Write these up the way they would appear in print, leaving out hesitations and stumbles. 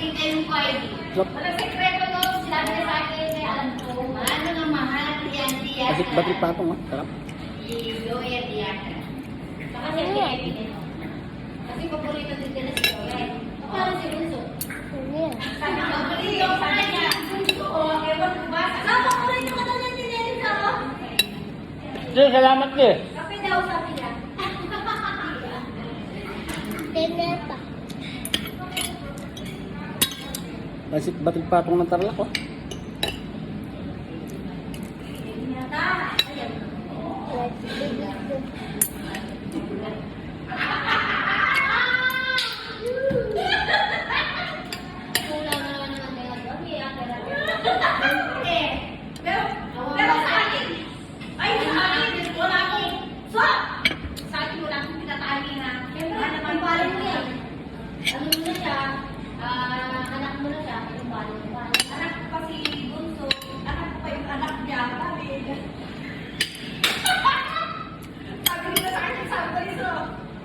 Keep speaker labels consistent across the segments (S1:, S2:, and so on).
S1: magiging kayong party. Walang sekreto to, sinabi niya sa akin, kaya alam ko, ano nga mahal, tiyan-tiyan.
S2: Kasi batik patong, ha? Sarap.
S1: Loya tiyan. Saka siya pinipinin. Kasi paborito din nila si Loya. Parang si Bunso. Sabi ko, paborito sa kanya. Bunso, ewan ko ba? Paborito ka daw niya tinilin sa ako.
S2: Sige, salamat ka.
S1: Kape daw sabi niya.
S3: Teneta.
S2: Kasi batik patong ng Tarlac, oh.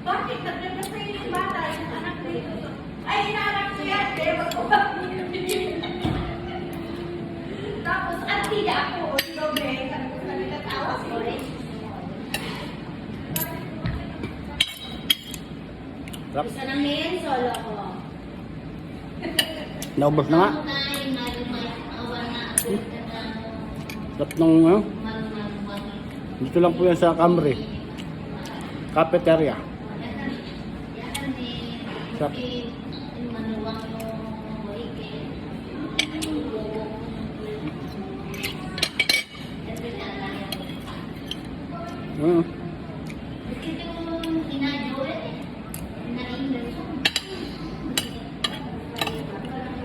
S1: Bakit nagdagdag sa yung bata, yung anak ko yun? Ay, inaanak ko yan, kaya tapos, ang tida ako, o ikaw, be, sabi ko sa nagkatawa si Orange.
S2: Sarap.
S1: Gusto nang ngayon, solo ko.
S2: Naubos na nga. Sarap nung, dito lang po yan sa Camry. Cafeteria. Sarap.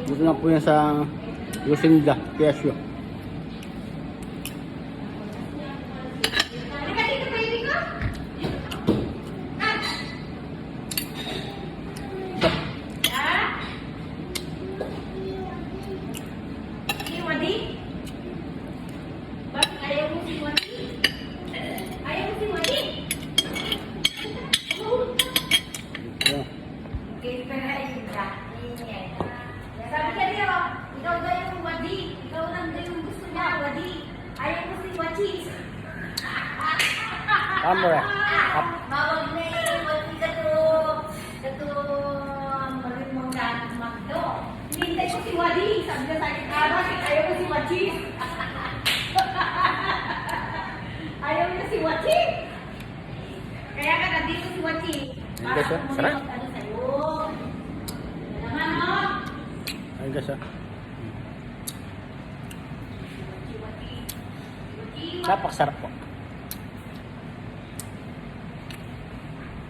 S2: Dito lang po yan sa Lucinda, Piasio.
S1: Sabi ka niya, ikaw daw yung wadi. Ikaw lang daw yung gusto niya, wadi. Ayaw mo si Wachis.
S2: Camera.
S1: Bawag na eh, wadi ka to. Kato, marin mong ganang magdo. Hintay ko si Wadi. Sabi niya sa akin, bakit ayaw mo si Wachis? Ayaw niya si Wachis. Kaya ka nandito si Wachis. Para
S2: Sarap.
S1: kumunod ano sa'yo. Naman, no?
S2: Ayun ka siya. Napakasarap po.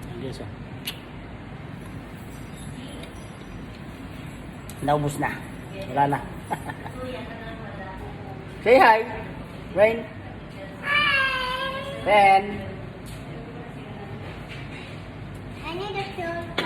S2: Ayun ka siya. Naubos na. Wala na. Say hi. Rain. Hi. Ben.
S3: I need a fill.